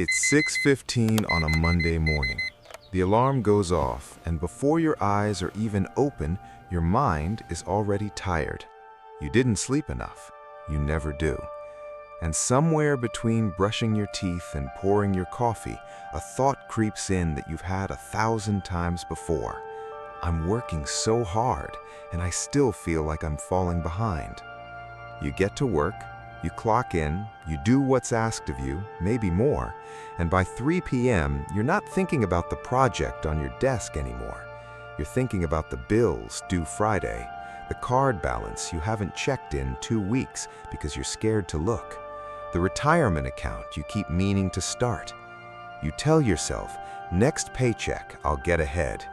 It's 6:15 on a Monday morning. The alarm goes off, and before your eyes are even open, your mind is already tired. You didn't sleep enough. You never do. And somewhere between brushing your teeth and pouring your coffee, a thought creeps in that you've had 1,000 times before. I'm working so hard, and I still feel like I'm falling behind. You get to work, you clock in, you do what's asked of you, maybe more, and by 3 p.m., you're not thinking about the project on your desk anymore. You're thinking about the bills due Friday, the card balance you haven't checked in 2 weeks because you're scared to look, the retirement account you keep meaning to start. You tell yourself, next paycheck, I'll get ahead.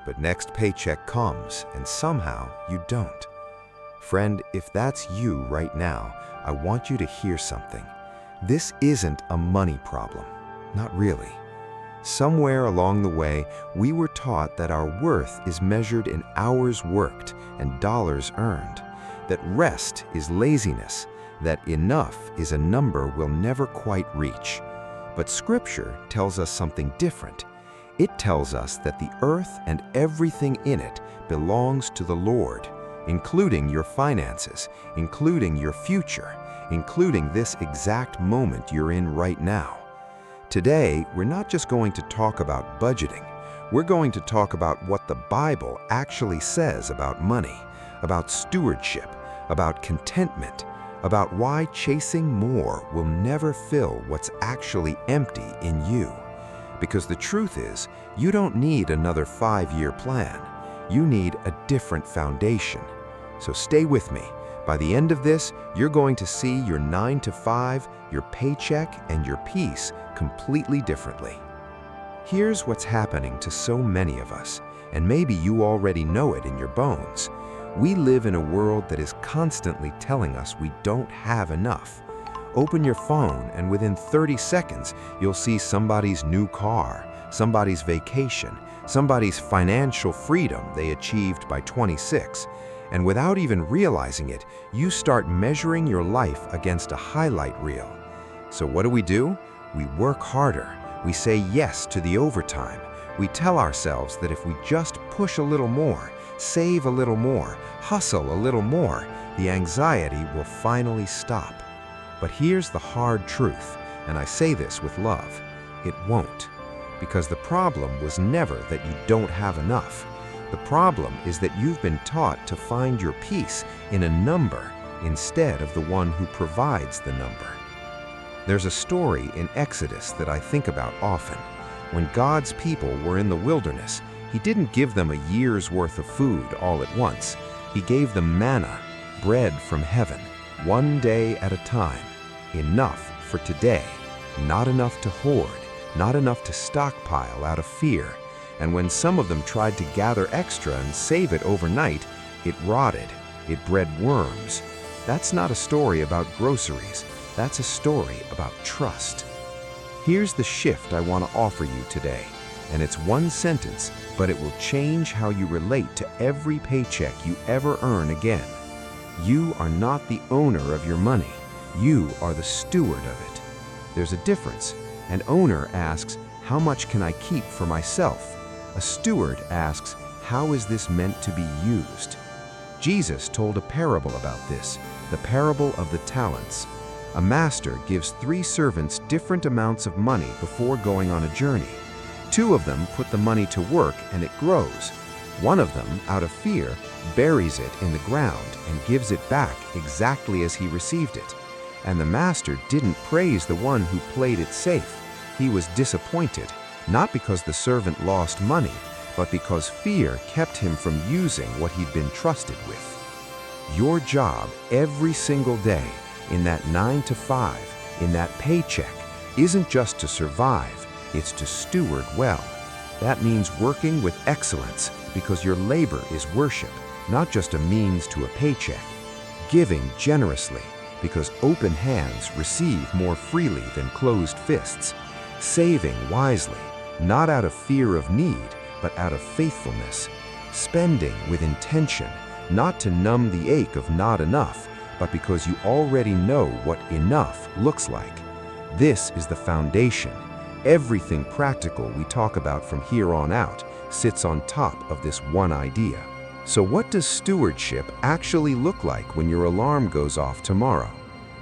But next paycheck comes, and somehow you don't. Friend, if that's you right now, I want you to hear something. This isn't a money problem. Not really. Somewhere along the way, we were taught that our worth is measured in hours worked and dollars earned, that rest is laziness, that enough is a number we'll never quite reach. But Scripture tells us something different. It tells us that the earth and everything in it belongs to the Lord, including your finances, including your future, including this exact moment you're in right now. Today, we're not just going to talk about budgeting. We're going to talk about what the Bible actually says about money, about stewardship, about contentment, about why chasing more will never fill what's actually empty in you. Because the truth is, you don't need another 5-year plan. You need a different foundation. So stay with me. By the end of this, you're going to see your 9 to 5, your paycheck, and your peace completely differently. Here's what's happening to so many of us, and maybe you already know it in your bones. We live in a world that is constantly telling us we don't have enough. Open your phone, and within 30 seconds, you'll see somebody's new car, somebody's vacation, somebody's financial freedom they achieved by 26. And without even realizing it, you start measuring your life against a highlight reel. So what do? We work harder. We say yes to the overtime. We tell ourselves that if we just push a little more, save a little more, hustle a little more, the anxiety will finally stop. But here's the hard truth, and I say this with love. It won't. Because the problem was never that you don't have enough. The problem is that you've been taught to find your peace in a number instead of the one who provides the number. There's a story in Exodus that I think about often. When God's people were in the wilderness, He didn't give them a year's worth of food all at once. He gave them manna, bread from heaven, one day at a time. Enough for today, not enough to hoard, not enough to stockpile out of fear. And when some of them tried to gather extra and save it overnight, it rotted, it bred worms. That's not a story about groceries. That's a story about trust. Here's the shift I want to offer you today, and it's one sentence, but it will change how you relate to every paycheck you ever earn again. You are not the owner of your money. You are the steward of it. There's a difference. An owner asks, how much can I keep for myself? A steward asks, how is this meant to be used? Jesus told a parable about this, the parable of the talents. A master gives 3 servants different amounts of money before going on a journey. 2 of them put the money to work and it grows. 1 of them, out of fear, buries it in the ground and gives it back exactly as he received it. And the master didn't praise the one who played it safe. He was disappointed, not because the servant lost money, but because fear kept him from using what he'd been trusted with. Your job every single day, in that 9 to 5, in that paycheck, isn't just to survive, it's to steward well. That means working with excellence because your labor is worship, not just a means to a paycheck. Giving generously, because open hands receive more freely than closed fists. Saving wisely, not out of fear of need, but out of faithfulness. Spending with intention, not to numb the ache of not enough, but because you already know what enough looks like. This is the foundation, Everything practical we talk about from here on out sits on top of this one idea. So what does stewardship actually look like when your alarm goes off tomorrow?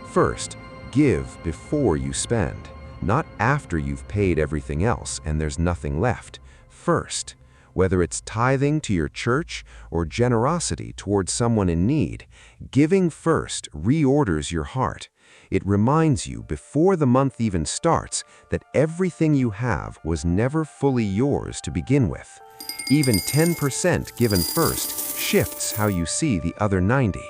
First, give before you spend, not after you've paid everything else and there's nothing left. First, whether it's tithing to your church or generosity towards someone in need, giving first reorders your heart. It reminds you before the month even starts that everything you have was never fully yours to begin with. Even 10% given first shifts how you see the other 90.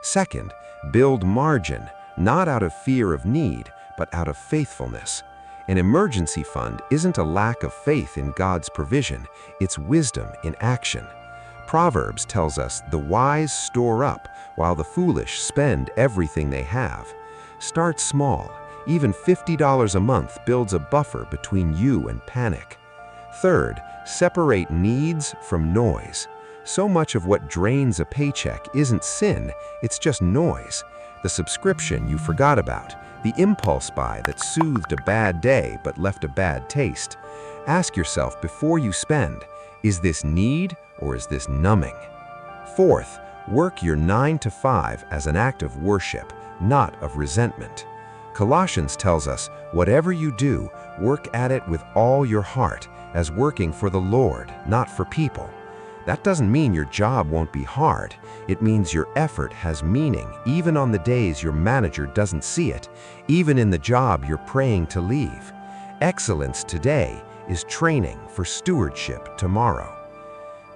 Second, build margin, not out of fear of need, but out of faithfulness. An emergency fund isn't a lack of faith in God's provision, it's wisdom in action. Proverbs tells us the wise store up while the foolish spend everything they have. Start small. Even $50 a month builds a buffer between you and panic. Third, separate needs from noise. So much of what drains a paycheck isn't sin, it's just noise. The subscription you forgot about, the impulse buy that soothed a bad day but left a bad taste. Ask yourself before you spend, is this need or is this numbing? Fourth, work your 9 to 5 as an act of worship, not of resentment. Colossians tells us, whatever you do, work at it with all your heart, as working for the Lord, not for people. That doesn't mean your job won't be hard. It means your effort has meaning, even on the days your manager doesn't see it, even in the job you're praying to leave. Excellence today is training for stewardship tomorrow.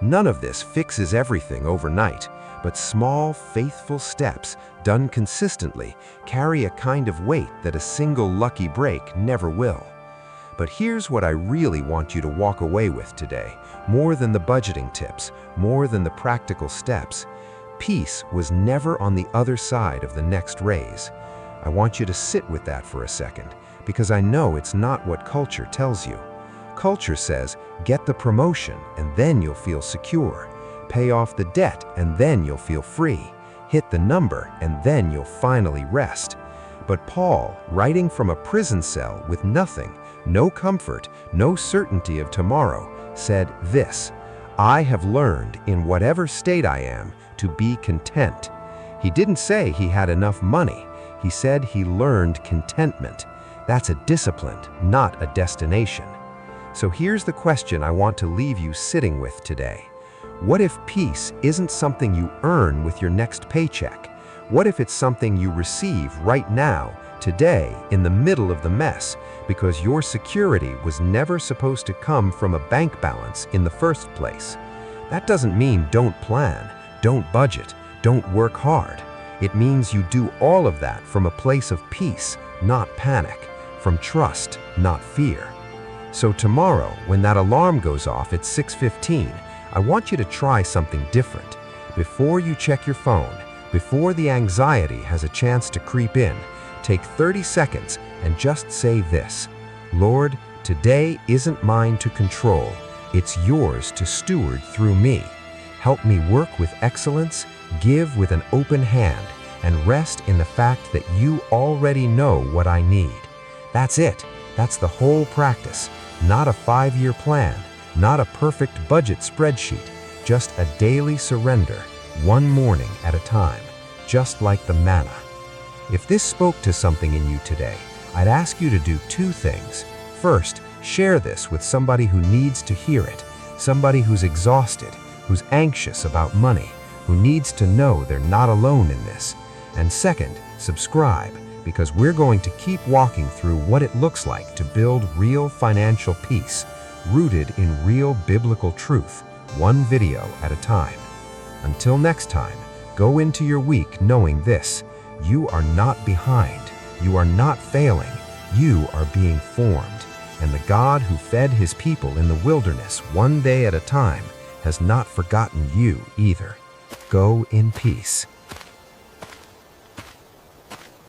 None of this fixes everything overnight, but small, faithful steps done consistently carry a kind of weight that a single lucky break never will. But here's what I really want you to walk away with today, more than the budgeting tips, more than the practical steps. Peace was never on the other side of the next raise. I want you to sit with that for a second, because I know it's not what culture tells you. Culture says, get the promotion and then you'll feel secure. Pay off the debt and then you'll feel free. Hit the number and then you'll finally rest. But Paul, writing from a prison cell with nothing, no comfort, no certainty of tomorrow, said this, I have learned in whatever state I am to be content. He didn't say he had enough money. He said he learned contentment. That's a discipline, not a destination. So here's the question I want to leave you sitting with today. What if peace isn't something you earn with your next paycheck? What if it's something you receive right now, today, in the middle of the mess, because your security was never supposed to come from a bank balance in the first place? That doesn't mean don't plan, don't budget, don't work hard. It means you do all of that from a place of peace, not panic, from trust, not fear. So tomorrow, when that alarm goes off at 6:15, I want you to try something different. Before you check your phone, before the anxiety has a chance to creep in, take 30 seconds and just say this, Lord, today isn't mine to control, it's yours to steward through me. Help me work with excellence, give with an open hand, and rest in the fact that you already know what I need. That's it. That's the whole practice. Not a 5-year plan, not a perfect budget spreadsheet, just a daily surrender, one morning at a time, just like the manna. If this spoke to something in you today, I'd ask you to do 2 things. First, share this with somebody who needs to hear it, somebody who's exhausted, who's anxious about money, who needs to know they're not alone in this. And second, subscribe, because we're going to keep walking through what it looks like to build real financial peace, rooted in real biblical truth, one video at a time. Until next time, go into your week knowing this: you are not behind, you are not failing, you are being formed. And the God who fed his people in the wilderness one day at a time has not forgotten you either. Go in peace.